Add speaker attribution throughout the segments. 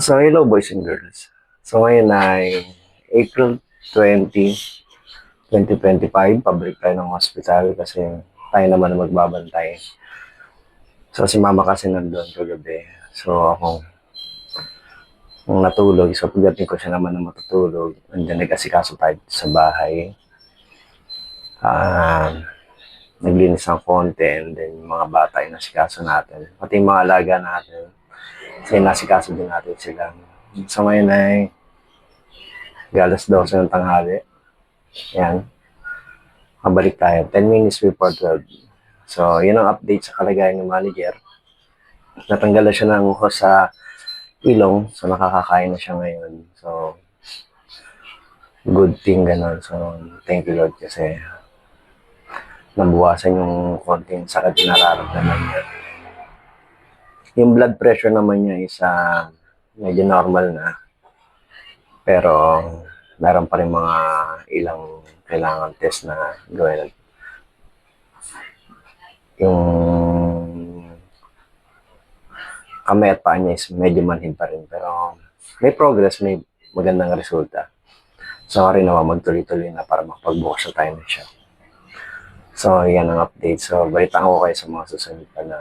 Speaker 1: So, hello boys and girls. So, ngayon ay April 20, 2025. Pabalik tayo ng hospital kasi tayo naman ang magbabantay. So, si mama kasi nandun kagabi. So, ako nung natulog. So, pagdating ko siya naman na matutulog. Nandiyan nag-asikaso tayo sa bahay. Naglinis ng konti and then yung mga bata yung nasikaso natin. Pati yung mga alaga natin. Kasi nasikaso din natin sila. So, ngayon ay galas 12 ng tanghali. Yan. Mabalik tayo. 10 minutes before 12. So, yun ang update sa kalagayan ng manager. Natanggal na siya ng uho sa ilong. So, nakakakain na siya ngayon. So, good thing ganun. So, thank you Lord kasi nabuwasan yung konting sakit na nararamdaman niya. Yung blood pressure naman niya is medyo normal na. Pero, meron pa rin mga ilang kailangan test na gawin. Yung kamay at paa niya is medyo manhid pa rin. Pero may progress, may magandang resulta. So, rin naman magtuloy-tuloy na para makapagbukas na tayo na siya. So, yan ang update. So, balitaan ko kayo sa mga susunod pa na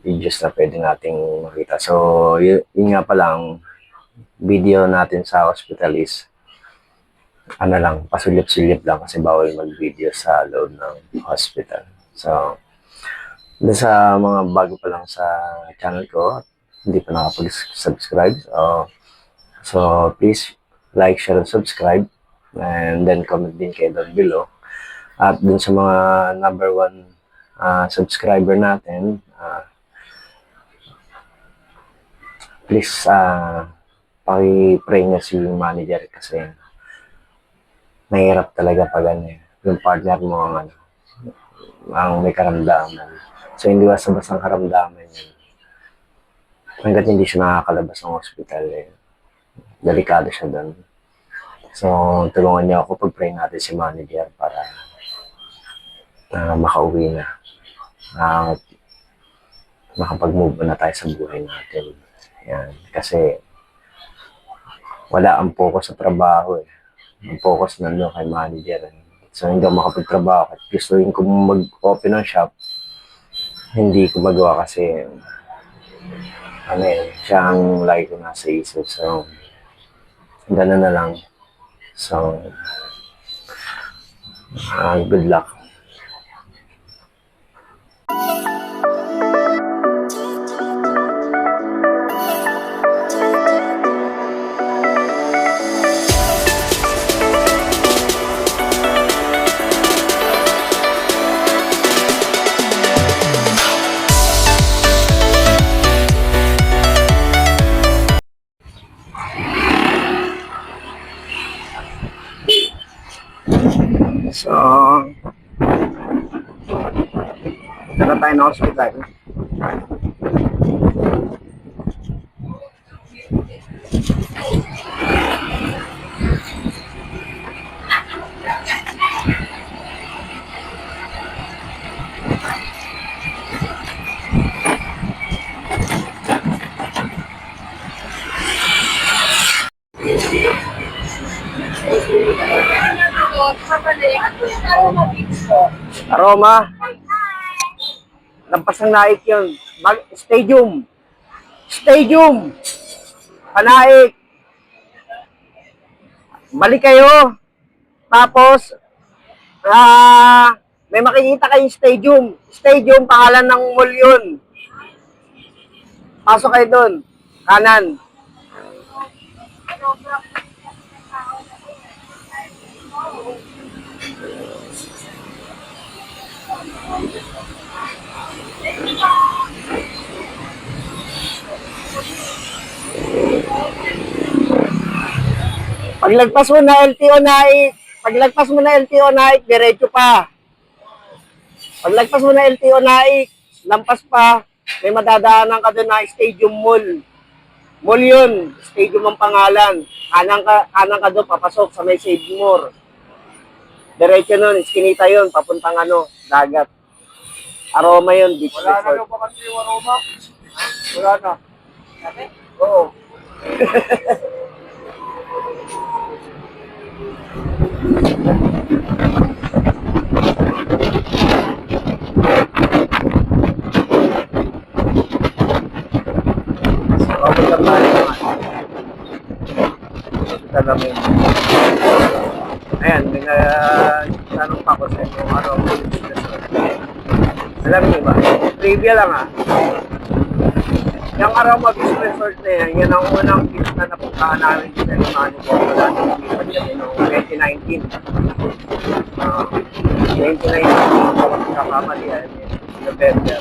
Speaker 1: videos na pwede nating makita. So, yun nga pa lang, video natin sa hospital is pasulip-sulip lang kasi bawal mag-video sa loob ng hospital. So, sa mga bago pa lang sa channel ko, hindi pa nakapag-subscribe. So, please like, share, and subscribe. And then comment din kayo down below. At dun sa mga number 1 subscriber natin, please paki-pray nyo si manager kasi mahirap talaga pag yung partner mo ang may karamdaman. So, hindi basta-basta ang karamdaman yun. Hanggat hindi siya nakakalabas ng hospital, delikado siya doon. So, tulungan niyo ako pag-pray natin si manager para makauwi na. Makapag-move na tayo sa buhay natin. Yan. Kasi, wala ang focus sa trabaho Ang focus nandun kay manager. So, hindi ako makapagtrabaho. At gusto rin kong mag-open ng shop, hindi ko magawa kasi siya ang lagi ko nasa isip. So, gano'n na lang. So, good luck. So, tara tayo na hospital. Aroma. Lampas ng naik yun. Stadium. Stadium. Panaik. Balik kayo. Tapos, may makikita kayong stadium. Stadium, pangalan ng mall yun. Pasok kayo doon. Kanan. Paglagpas mo na LTO Naik, diretso pa. Paglagpas mo na LTO Naik, lampas pa, may madadaanan ka doon na Stadium Mall. Mall yun, Stadium ang pangalan. Kanang ka doon, papasok sa may Save More. Diretso nun, iskinita yun, papuntang dagat. Aroma yun, beach resort.
Speaker 2: Wala na daw ba kasi yung aroma? Wala na.
Speaker 1: Oo. Papunta tayo naman. Punta namin. Ayan, may tanong pa ako sa inyo. Ano ang business ko? Alam niyo ba? Trivia lang ah. Yung araw mag-business resort na yan ang unang beach na napuntahan namin sa Limani ko. Wala nang lumipat kami noong 2019. 2019, ako nagkakamali yan. November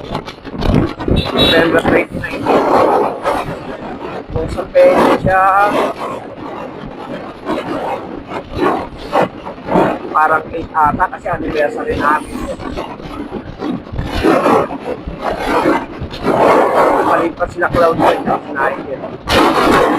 Speaker 1: 2019. Kung sa siya, parang 8 ata kasi anniversary namin. Malipas sila Cloud 9 at 9.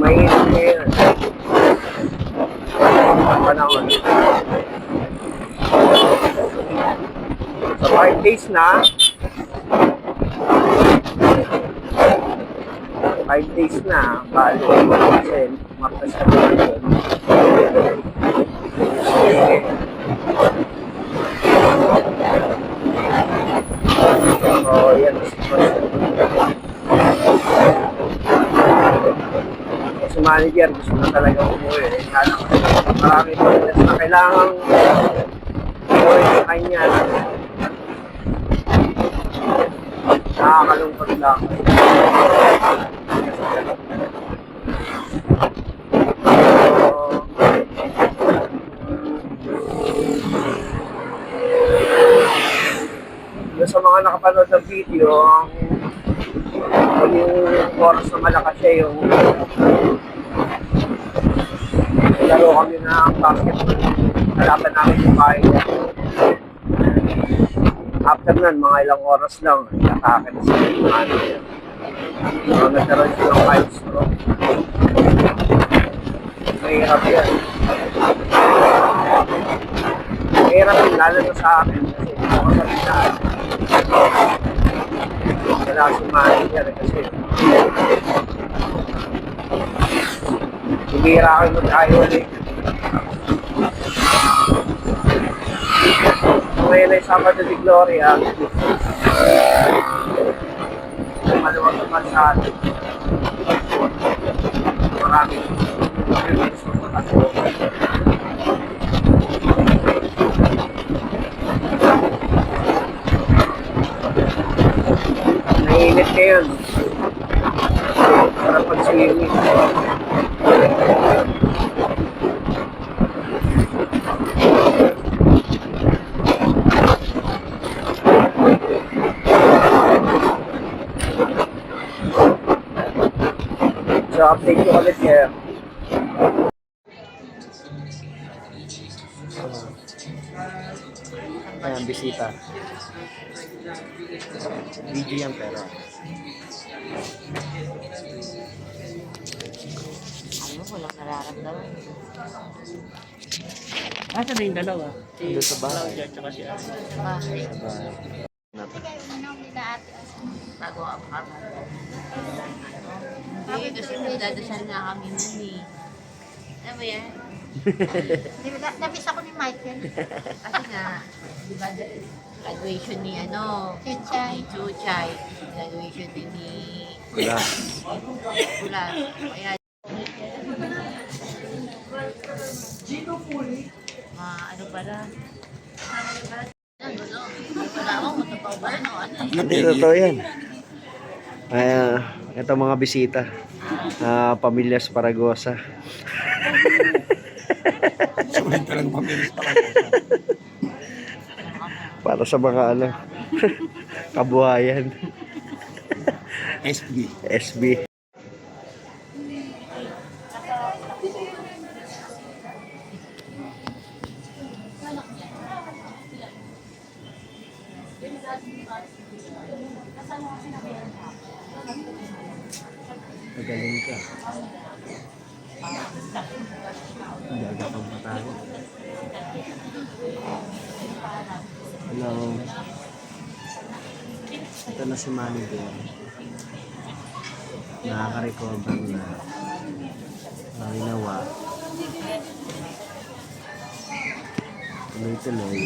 Speaker 1: Mainit ngayon. Ang panahon. So 5 days na. 5 days na. Bali. Kasi Martes ka naman. So yan. Si manager gusto na talaga umuwi. Kaya marami business na kailangan umuwi sa kanya. Nakakalungkot lang. So, sa mga nakapanood ng video, yung oras na malakas siya yung laro kami ng basketball. Nalaban namin yung bahay niya. After nun, mga ilang oras lang, nakakita na sila yung ano niya. So, nagkaroon siya ng five stroke. Mahirap yan. Mahirap yun, lalo na sa akin. Kasi hindi ko kasalitaan. Wala si manager kasi bibira ako yung mag-ayo ulit. Ngayon ay Sabado de Gloria. Maluwag naman sa atin. Maraming mainit ngayon. Para pag-swimming. So, update ko ulit ngayon. Ayan, bisita. Video yan pero.
Speaker 2: Ano, walang nararamdaman.
Speaker 3: Asa na yung dalawa? Si
Speaker 1: Ando sa bahay.
Speaker 3: Claudia at saka si Ana.
Speaker 2: Sa bahay.
Speaker 4: Manong nila ate.
Speaker 2: Bago ako kama. Hindi, kasi nagdadasal na kami nun eh. Ano ba yan?
Speaker 4: Nabis ako ni Michael.
Speaker 2: Kasi nga, di ba, graduation ni ano,
Speaker 4: Chuchay.
Speaker 2: ni Chuchay, graduation din ni
Speaker 1: Wala.
Speaker 2: Bulas. Kaya, ano pala? Ano, no? Wala akong matataw ba yun o ano eh.
Speaker 1: Hindi totoo yan. Ito mga bisita. Pamilya Sparagosa.
Speaker 5: Sulit ka lang pamilis pa lang.
Speaker 1: Para sa mga ano, kabuhayan.
Speaker 5: SB.
Speaker 1: SB. Magaling ka. Hindi agad pang patay. Hello. Ito na si Manny din. Nakaka-recover na. Ginawa. Tuloy-tuloy.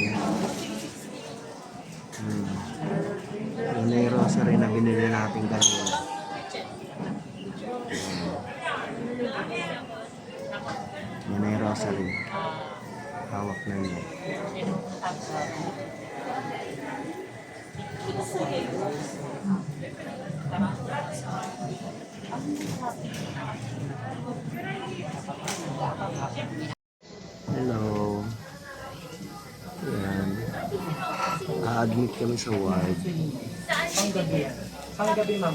Speaker 1: Yun na yung rosary na binili natin kanina. Yan na yung rosary. Hawak na niya. Hello. Yan. A-admit kami sa ward.
Speaker 3: Ang gabi. Ang gabi, ma'am.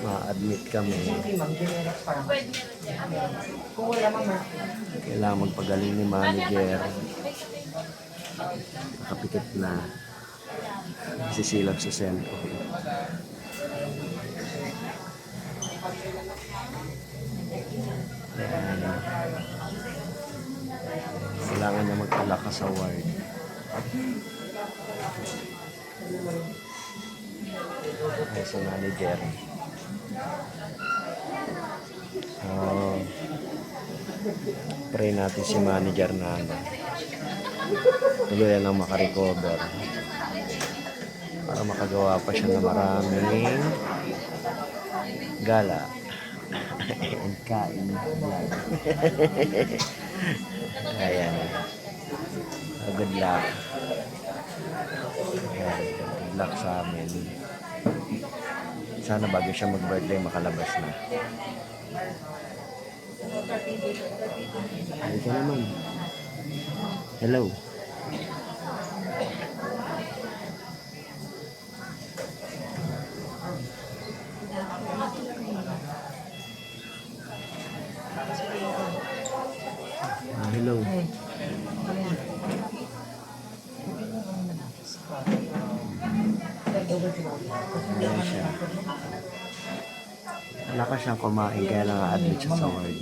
Speaker 1: Ma-admit kami.
Speaker 3: Ma'am, generous pa. Kung wala, ma'am.
Speaker 1: Kailangan magpagaling ni manager. Nakapikit na. Sisilap sa sentro. Ayan. Kailangan niya magpalakas sa ward. Ay, si manager. Pray natin si manager na ano. Tuloy lang makarecover. Para makagawa pa siya ng maraming gala. And kain. Ayan. Good luck. Ayan. Good luck sa amin. Sana bago siya mag-birthday makalabas na. Halika naman. Hello. Hello. Ayan siya. Wala siyang kumain kaya lang a-admit siya sa ward.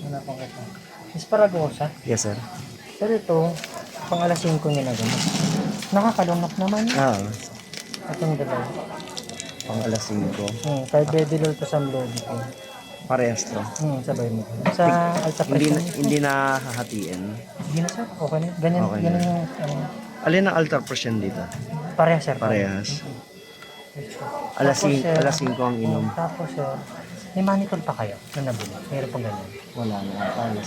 Speaker 3: Asparagosa.
Speaker 1: Yes, sir.
Speaker 3: Pero ito, pang alas 5 nila gano'n. Nakakalunok naman. Atong dalawa.
Speaker 1: Pang alas 5.
Speaker 3: Kaya pwede lol ko sa lobby ko.
Speaker 1: Parehas to.
Speaker 3: Sabay mo. Sa alta
Speaker 1: Hindi na hahatiin.
Speaker 3: Hindi na sir, okay na. Ganyan,
Speaker 1: Okay
Speaker 3: ganyan
Speaker 1: na.
Speaker 3: yung,
Speaker 1: Alin ang altar presyon dito?
Speaker 3: parehas sir.
Speaker 1: Parehas.
Speaker 3: Tapos,
Speaker 1: Alas 5 ang inom.
Speaker 3: Tapos sir, may manitol pa kayo na nabili. Mayroon pang ganyan.
Speaker 1: Wala na.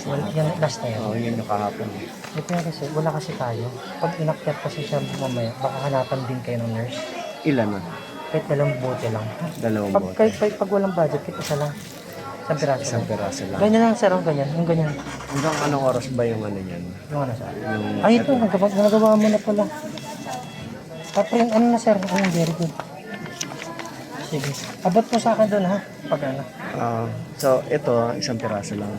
Speaker 3: Well, yan, last na yan.
Speaker 1: Oo, yun yung kahapon.
Speaker 3: Ito yan kasi, wala kasi tayo. Pag inakyat kasi siya mamaya, baka hanapan din kayo ng nurse.
Speaker 1: Ilan na?
Speaker 3: Kahit dalawang bote lang.
Speaker 1: Dalawang
Speaker 3: Pag,
Speaker 1: bote.
Speaker 3: pag walang budget, kahit isa lang. Isang piraso.
Speaker 1: Isang peraso lang.
Speaker 3: Ganyan lang sir, ang ganyan. Yung ganyan.
Speaker 1: Hanggang anong oras ba yung ano niyan?
Speaker 3: Yung ano sir.
Speaker 1: Yung
Speaker 3: Ay, ito, nagawa mo na pala. Tapos ano na sir, ayun, very good. Sige. Abot mo sa akin doon ha, pag ano.
Speaker 1: So, ito, isang peraso lang.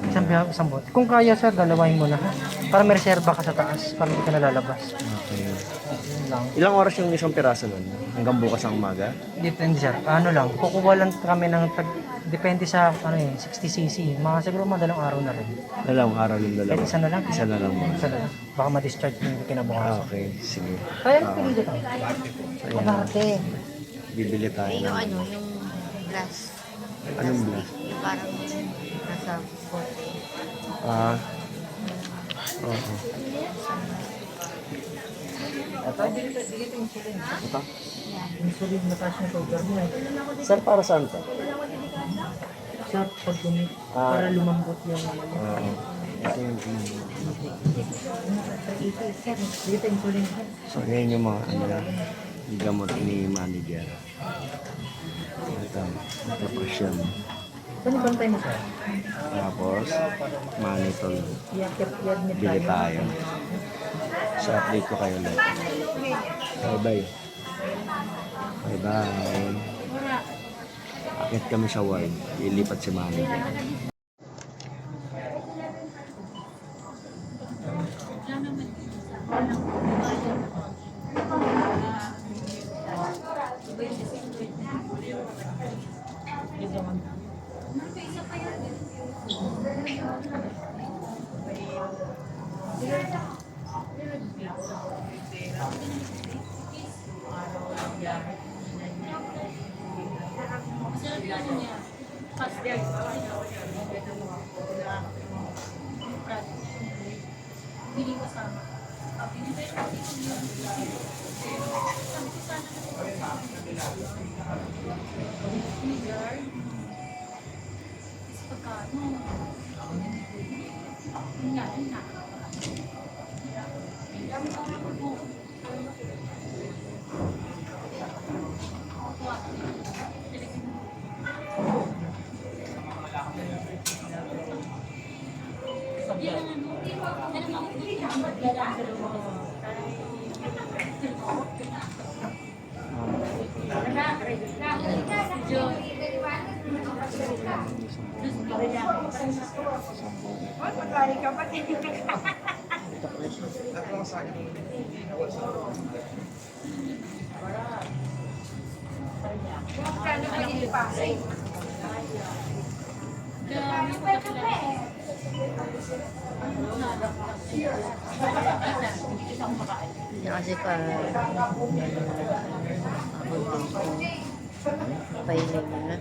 Speaker 3: Isang bote. Kung kaya sir, dalawahin mo na ha. Para may reserba ka sa taas, para hindi ka nalalabas.
Speaker 1: Okay.
Speaker 3: Yun lang.
Speaker 1: Ilang oras yung isang peraso nun? Hanggang bukas ang umaga?
Speaker 3: Depende sir. Ano lang, kukuha lang kami ng depende sa ano 60cc. Mga siguro madalang araw na rin.
Speaker 1: Dalawang araw yung dalawa.
Speaker 3: Kahit isa na lang.
Speaker 1: Isa na lang mo.
Speaker 3: Isa na lang. Baka ma-discharge yung kinabukasan.
Speaker 1: Okay, sige.
Speaker 3: Kaya pili dito.
Speaker 1: Ayan.
Speaker 3: Mabarte.
Speaker 1: Bibili tayo
Speaker 2: Yung
Speaker 1: ng
Speaker 2: ano, yung glass.
Speaker 1: anong blast?
Speaker 2: Yung parang nasa bote.
Speaker 1: Oo. Ito?
Speaker 3: Insulin na taas ng sugar mo eh.
Speaker 1: Sir, para saan to?
Speaker 3: Sir, pag gumit, para lumambot yung ano.
Speaker 1: Oo. Ito yung
Speaker 3: Dito insulin ka.
Speaker 1: So, yan yung mga gamot ni manager. Ito presyon.
Speaker 3: Panibantay mo sir.
Speaker 1: Tapos, manitol.
Speaker 3: Iakit-iakit niya
Speaker 1: Bili tayo. So, update ko kayo ulit. Bye-bye. Bye-bye. Akit kami sa ward. Ilipat si Manny.
Speaker 2: Kasi pa, pahiling na.